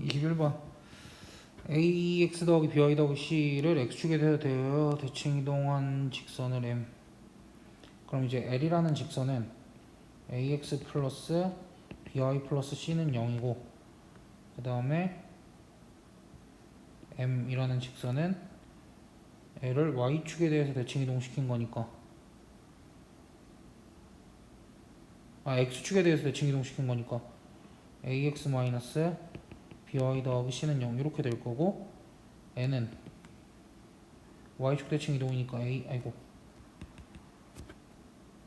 21번 ax 더하기 by 더하기 c를 x축에 대하여 대칭 이동한 직선을 m. 그럼 이제 l이라는 직선은 ax 플러스 by 플러스 c는 0이고, 그 다음에 m이라는 직선은 l을 y축에 대해서 대칭 이동시킨 거니까, x축에 대해서 대칭 이동시킨 거니까 ax 마이너스 by 더하기 c는 0 이렇게 될 거고, n은 y축 대칭 이동이니까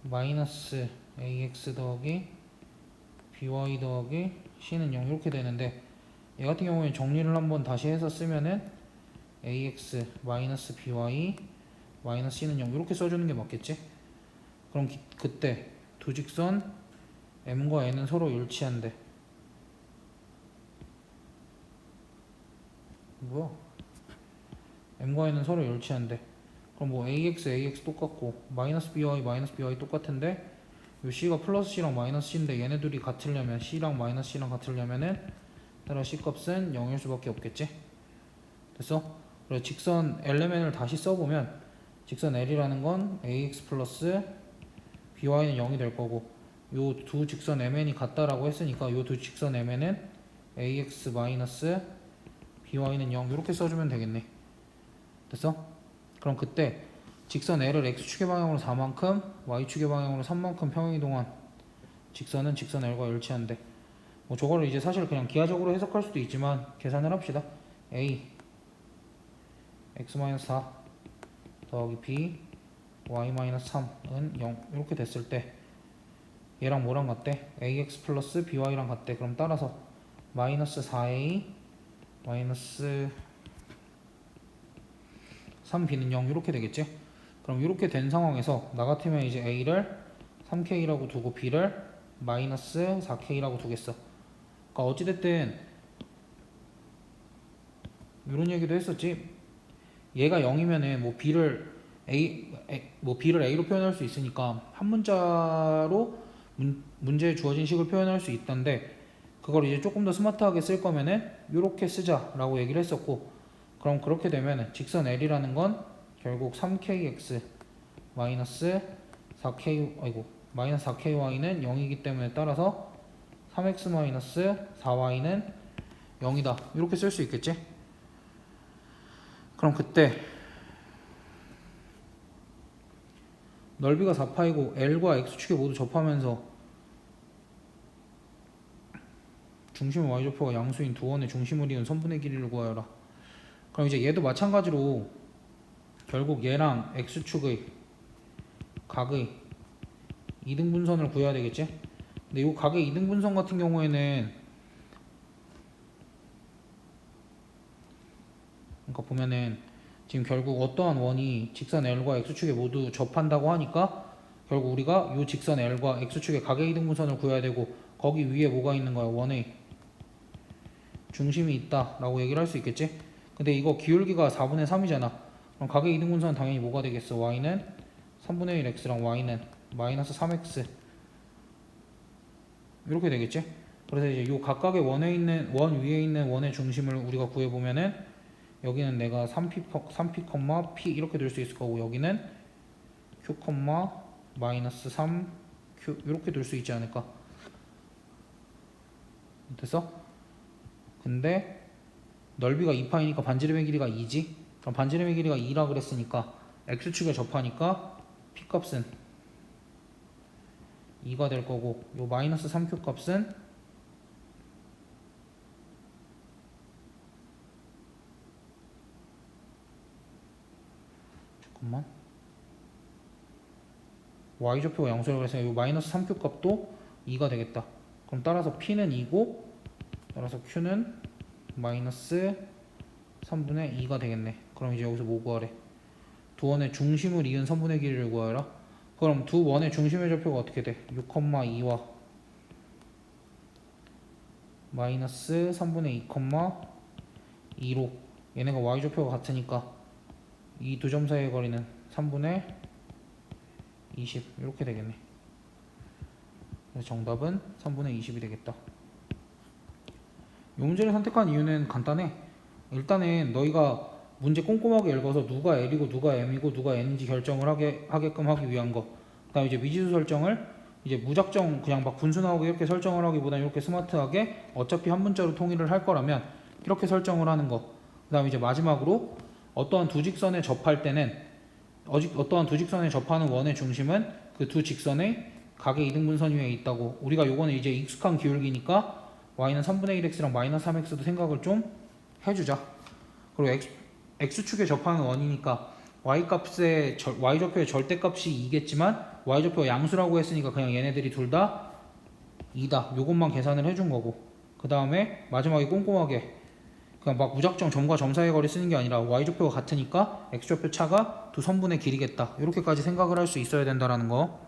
마이너스 ax 더하기 by 더하기 c는 0 이렇게 되는데, 얘 같은 경우에 정리를 한번 다시 해서 쓰면은 ax 마이너스 by 마이너스 c는 0 이렇게 써주는 게 맞겠지? 그럼 그때 두 직선 m과 n은 서로 일치한대. 뭐야? m과 n은 서로 일치한대. 그럼 뭐 ax 똑같고 마이너스 by 똑같은데, 요 c가 플러스 c랑 마이너스 c인데 얘네 둘이 같으려면, c랑 마이너스 c랑 같으려면은 따라 c 값은 0일 수밖에 없겠지? 됐어? 그래서 직선 LMN을 다시 써보면 직선 L이라는 건 ax 플러스 by는 0이 될 거고, 요 두 직선 MN이 같다라고 했으니까 요 두 직선 MN은 ax 마이너스 by는 0 이렇게 써주면 되겠네. 됐어? 그럼 그때 직선 L을 x축의 방향으로 4만큼 y축의 방향으로 3만큼 평행이동한 직선은 직선 L과 일치한대. 뭐 저거를 이제 사실 그냥 기하적으로 해석할 수도 있지만 계산을 합시다. a x-4 더하기 b y-3은 0 이렇게 됐을 때 얘랑 뭐랑 같대? ax 플러스 by랑 같대. 그럼 따라서 마이너스 4a 마이너스 3b는 0 이렇게 되겠지? 그럼 이렇게 된 상황에서 나 같으면 이제 a를 3k라고 두고 b를 마이너스 4k라고 두겠어. 그러니까 어찌됐든 이런 얘기도 했었지. 얘가 0이면은 뭐 b를 a로 표현할 수 있으니까 한 문자로 문제에 주어진 식을 표현할 수 있던데, 그걸 이제 조금 더 스마트하게 쓸 거면은 이렇게 쓰자라고 얘기를 했었고, 그럼 그렇게 되면은 직선 L이라는 건 결국 3kx 마이너스 4ky는 0이기 때문에 따라서 3x 마이너스 4y는 0이다 이렇게 쓸 수 있겠지? 그럼 그때 넓이가 4파이고 L과 X축에 모두 접하면서 중심의 Y좌표가 양수인 두 원의 중심을 이은 선분의 길이를 구하여라. 그럼 이제 얘도 마찬가지로 결국 얘랑 X축의 각의 이등분선을 구해야 되겠지? 근데 이 각의 이등분선 같은 경우에는 그러니까 보면은 지금 결국 어떠한 원이 직선 L과 X축에 모두 접한다고 하니까 결국 우리가 이 직선 L과 X축의 각의 이등분선을 구해야 되고, 거기 위에 뭐가 있는 거야? 원의 중심이 있다 라고 얘기를 할 수 있겠지? 근데 이거 기울기가 4분의 3이잖아. 그럼 각의 이등분선은 당연히 뭐가 되겠어? y는 3분의 1 x랑 y는 마이너스 3x 이렇게 되겠지? 그래서 이제 요 각각의 원 위에 있는 원의 중심을 우리가 구해보면은 여기는 내가 3p, p 이렇게 될 수 있을 거고, 여기는 q, 마이너스 3q 이렇게 될 수 있지 않을까? 됐어? 근데 넓이가 2파이니까 반지름의 길이가 2지? 그럼 반지름의 길이가 2라 그랬으니까 x축에 접하니까 p 값은 2가 될 거고, 요 마이너스 3q 값은 잠깐만 y좌표가 양수라고 해서 요 마이너스 3q 값도 2가 되겠다. 그럼 따라서 p는 2고 따라서 q는 마이너스 3분의 2가 되겠네. 그럼 이제 여기서 뭐 구하래? 두 원의 중심을 이은 선분의 길이를 구하라. 그럼 두 원의 중심의 좌표가 어떻게 돼? 6,2와 마이너스 3분의 2,2로 얘네가 y좌표가 같으니까 이 두 점 사이의 거리는 3분의 20 이렇게 되겠네. 그래서 정답은 3분의 20이 되겠다. 이 문제를 선택한 이유는 간단해. 일단은 너희가 문제 꼼꼼하게 읽어서 누가 L이고 누가 M이고 누가 N인지 결정을 하게끔 하기 위한 거. 그다음에 이제 미지수 설정을 이제 무작정 그냥 막 분수 나오게 이렇게 설정을 하기보다 이렇게 스마트하게 어차피 한 문자로 통일을 할 거라면 이렇게 설정을 하는 거. 그다음에 이제 마지막으로 어떠한 두 직선에 접할 때는 어떠한 두 직선에 접하는 원의 중심은 그 두 직선의 각의 이등분선 위에 있다고. 우리가 요거는 이제 익숙한 기울기니까 y는 3분의 1x랑 마이너스 3x도 생각을 좀 해주자. 그리고 x축에 접하는 원이니까 y좌표의 절대값이 2겠지만 y좌표가 양수라고 했으니까 그냥 얘네들이 둘 다 2다. 요것만 계산을 해준 거고. 그 다음에 마지막에 꼼꼼하게 그냥 막 무작정 점과 점 사이의 거리 쓰는 게 아니라 y좌표가 같으니까 x좌표 차가 두 선분의 길이겠다. 이렇게까지 생각을 할 수 있어야 된다라는 거.